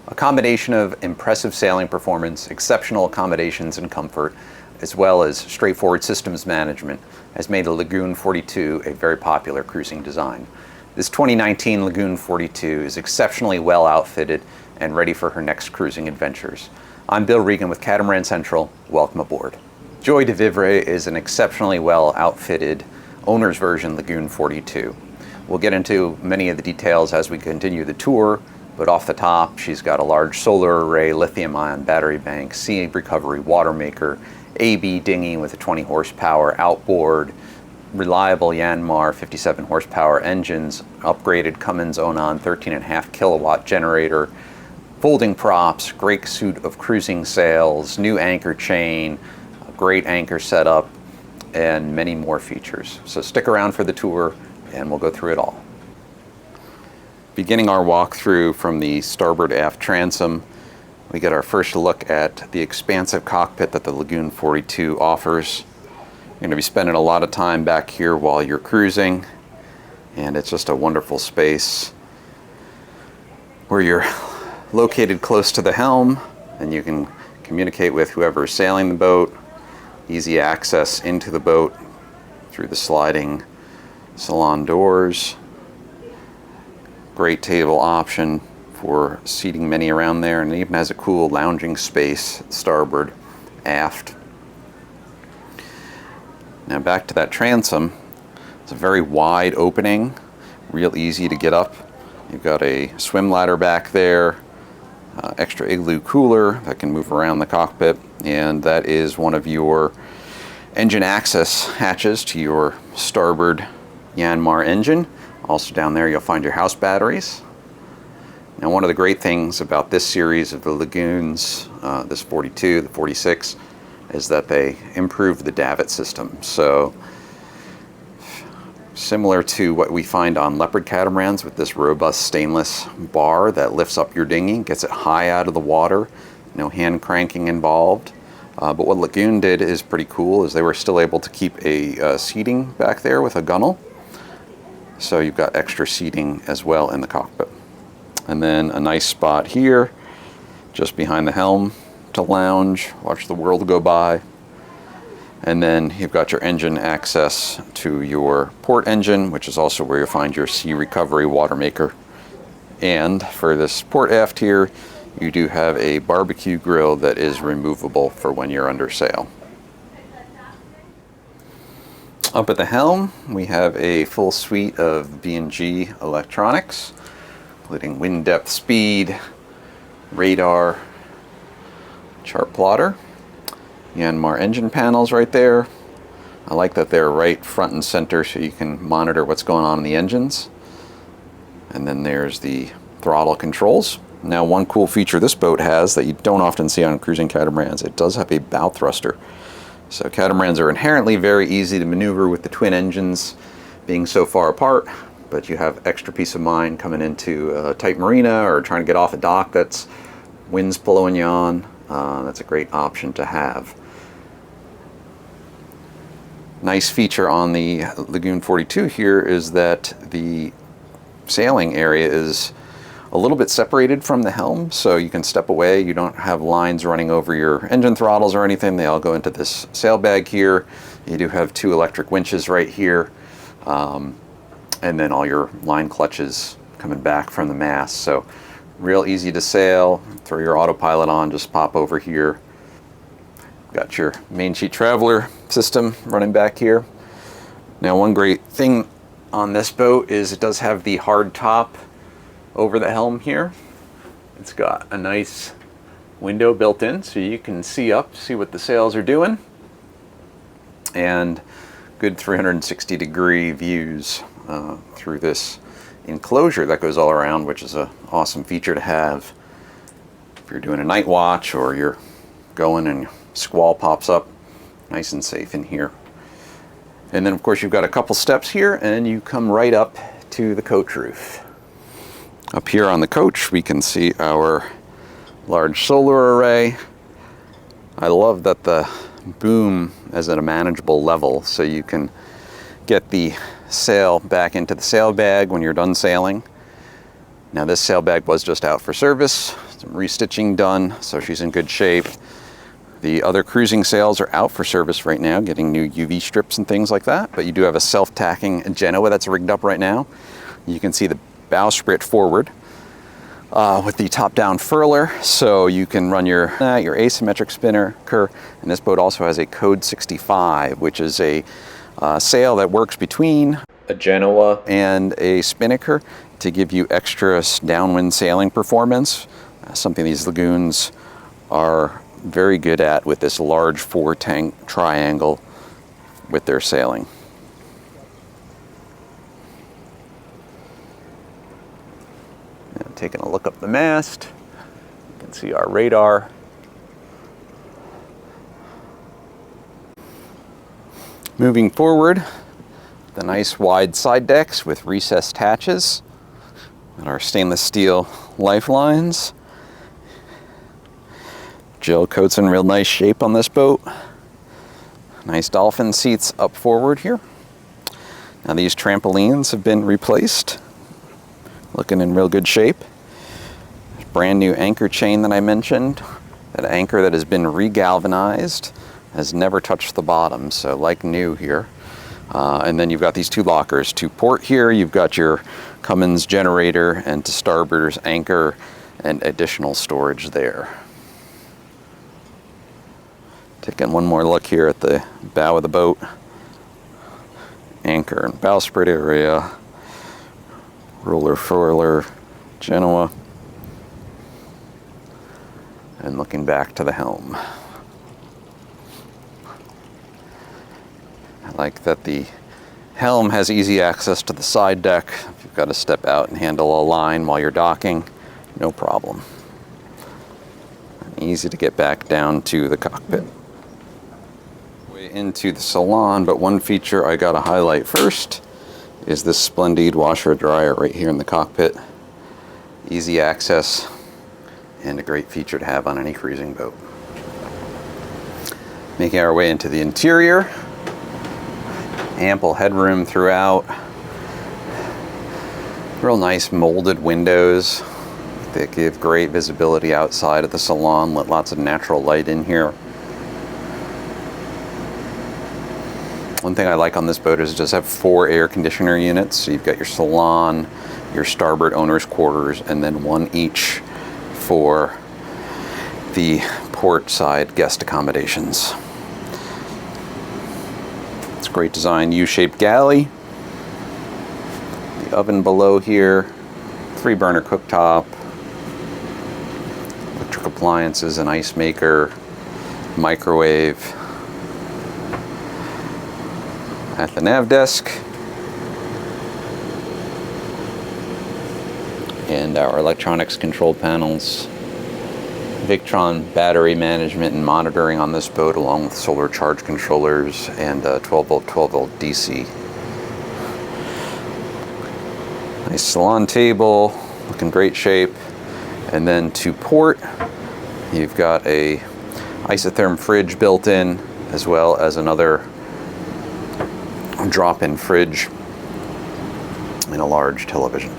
A combination of impressive sailing performance, exceptional accommodations and comfort, as well as straightforward systems management has made the Lagoon 42 a very popular cruising design. This 2019 Lagoon 42 is exceptionally well outfitted and ready for her next cruising adventures. I'm Bill Regan with Catamaran Central. Welcome aboard. Joie de Vivre is an exceptionally well outfitted owner's version Lagoon 42. We'll get into many of the details as we continue the tour, but off the top, she's got a large solar array, lithium-ion battery bank, sea recovery water maker, AB dinghy with a 20 horsepower outboard, reliable Yanmar 57 horsepower engines, upgraded Cummins Onan 13.5 kilowatt generator, folding props, great suite of cruising sails, new anchor chain, a great anchor setup, and many more features. So stick around for the tour and we'll go through it all. Beginning our walkthrough from the starboard aft transom, we get our first look at the expansive cockpit that the Lagoon 42 offers. You're going to be spending a lot of time back here while you're cruising, and it's just a wonderful space where you're located close to the helm and you can communicate with whoever's sailing the boat. Easy access into the boat through the sliding salon doors. Great table option for seating many around there, and it even has a cool lounging space starboard aft. Now back to that transom. It's a very wide opening, real easy to get up. You've got a swim ladder back there, extra igloo cooler that can move around the cockpit, and that is one of your engine access hatches to your starboard Yanmar engine. Also down there you'll find your house batteries. Now one of the great things about this series of the Lagoons, this 42, the 46, is that they improved the davit system. So similar to what we find on Leopard catamarans with this robust stainless bar that lifts up your dinghy, gets it high out of the water, no hand cranking involved. But what Lagoon did is pretty cool, is they were still able to keep a seating back there with a gunnel. So you've got extra seating as well in the cockpit. And then a nice spot here, just behind the helm to lounge, watch the world go by. And then you've got your engine access to your port engine, which is also where you'll find your sea recovery water maker. And for this port aft here, you do have a barbecue grill that is removable for when you're under sail. Up at the helm, we have a full suite of B&G electronics, including wind depth, speed, radar, chart plotter, Yanmar engine panels right there. I like that they're right front and center so you can monitor what's going on in the engines. And then there's the throttle controls. Now one cool feature this boat has that you don't often see on cruising catamarans, it does have a bow thruster. So catamarans are inherently very easy to maneuver with the twin engines being so far apart, but you have extra peace of mind coming into a tight marina or trying to get off a dock that's winds blowing you on. That's a great option to have. Nice feature on the Lagoon 42 here is that the sailing area is a little bit separated from the helm, so you can step away. You don't have lines running over your engine throttles or anything. They all go into this sail bag here. You do have two electric winches right here, and then all your line clutches coming back from the mast. So real easy to sail. Throw your autopilot on, just pop over here. Got your main sheet traveler system running back here. Now one great thing on this boat is it does have the hard top over the helm here. It's got a nice window built in so you can see up, see what the sails are doing, and good 360 degree views through this enclosure that goes all around, which is an awesome feature to have if you're doing a night watch or you're going and squall pops up. Nice and safe in here. And then of course you've got a couple steps here and you come right up to the coach roof. Up here on the coach we can see our large solar array. I love that the boom is at a manageable level so you can get the sail back into the sail bag when you're done sailing. Now this sail bag was just out for service, some restitching done, so she's in good shape. The other cruising sails are out for service right now, getting new UV strips and things like that, but you do have a self-tacking Genoa that's rigged up right now. You can see the bowsprit forward with the top-down furler, so you can run your asymmetric spinnaker, and this boat also has a Code 65, which is a sail that works between a Genoa and a spinnaker to give you extra downwind sailing performance, something these Lagoons are very good at with this large 4-tank triangle with their sailing. Now, taking a look up the mast, you can see our radar. Moving forward, the nice wide side decks with recessed hatches and our stainless steel lifelines. Gel coat's in real nice shape on this boat. Nice dolphin seats up forward here. Now these trampolines have been replaced. Looking in real good shape. Brand new anchor chain that I mentioned. That anchor that has been regalvanized, has never touched the bottom, so like new here. And then you've got these two lockers. To port here, you've got your Cummins generator, and to starboard's anchor and additional storage there. Taking one more look here at the bow of the boat. Anchor and bowsprit area. Roller furler, Genoa. And looking back to the helm. I like that the helm has easy access to the side deck. If you've got to step out and handle a line while you're docking, no problem. And easy to get back down to the cockpit. Way into the salon, but one feature I gotta highlight first is this Splendid washer dryer right here in the cockpit. Easy access and a great feature to have on any cruising boat. Making our way into the interior. Ample headroom throughout. Real nice molded windows that give great visibility outside of the salon, let lots of natural light in here. One thing I like on this boat is it does have 4 air conditioner units. So you've got your salon, your starboard owner's quarters, and then one each for the port side guest accommodations. It's a great design, U-shaped galley. The oven below here, 3-burner cooktop, electric appliances, an ice maker, microwave. At the nav desk, and our electronics control panels, Victron battery management and monitoring on this boat, along with solar charge controllers and 12-volt, 12-volt DC. Nice salon table, looking great shape. And then to port, you've got a isotherm fridge built in, as well as another drop-in fridge and a large television.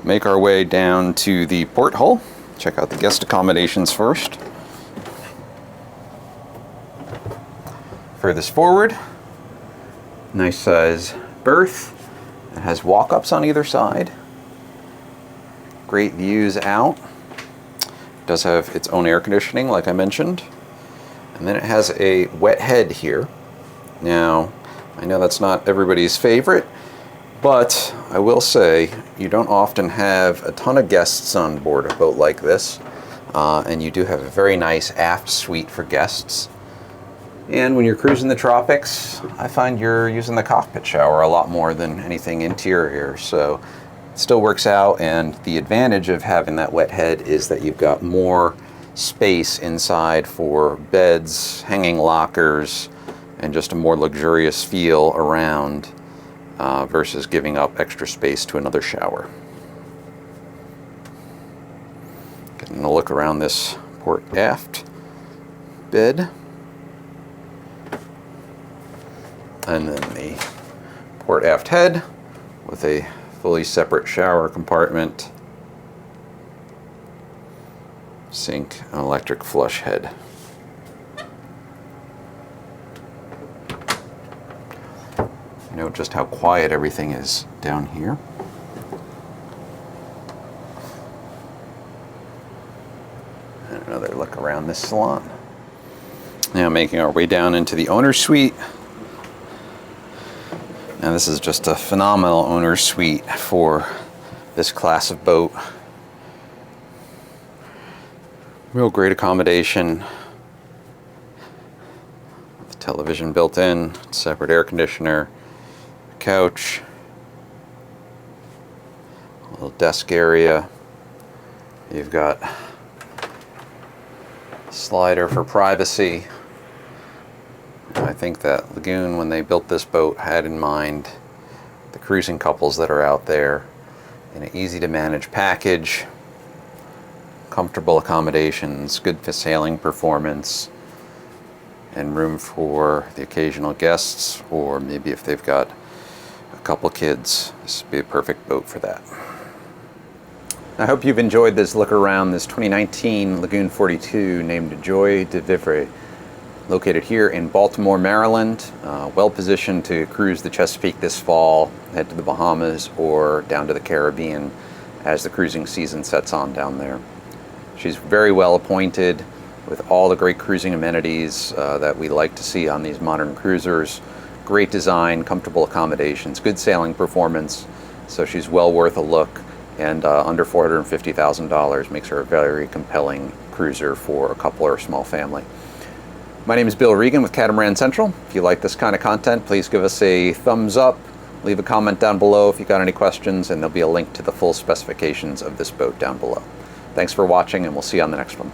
Make our way down to the porthole. Check out the guest accommodations first. Furthest forward, nice size berth. It has walk-ups on either side. Great views out. It does have its own air conditioning, like I mentioned. And then it has a wet head here. Now, I know that's not everybody's favorite, but I will say you don't often have a ton of guests on board a boat like this. And you do have a very nice aft suite for guests. And when you're cruising the tropics, I find you're using the cockpit shower a lot more than anything interior. So it still works out, and the advantage of having that wet head is that you've got more space inside for beds, hanging lockers, and just a more luxurious feel around versus giving up extra space to another shower. Getting a look around this port aft bed. And then the port aft head with a fully separate shower compartment, sink, and electric flush head. Note just how quiet everything is down here. And another look around this salon. Now making our way down into the owner's suite. Now this is just a phenomenal owner's suite for this class of boat. Real great accommodation. With television built in, separate air conditioner, couch, a little desk area. You've got a slider for privacy. I think that Lagoon, when they built this boat, had in mind the cruising couples that are out there in an easy to manage package, comfortable accommodations, good sailing performance, and room for the occasional guests, or maybe if they've got a couple kids, this would be a perfect boat for that. I hope you've enjoyed this look around this 2019 Lagoon 42 named Joie de Vivre, located here in Baltimore, Maryland, well positioned to cruise the Chesapeake this fall, head to the Bahamas or down to the Caribbean as the cruising season sets on down there. She's very well appointed with all the great cruising amenities that we like to see on these modern cruisers. Great design, comfortable accommodations, good sailing performance, so she's well worth a look, and under $450,000 makes her a very compelling cruiser for a couple or a small family. My name is Bill Regan with Catamaran Central. If you like this kind of content, please give us a thumbs up, leave a comment down below if you got any questions, and there'll be a link to the full specifications of this boat down below. Thanks for watching, and we'll see you on the next one.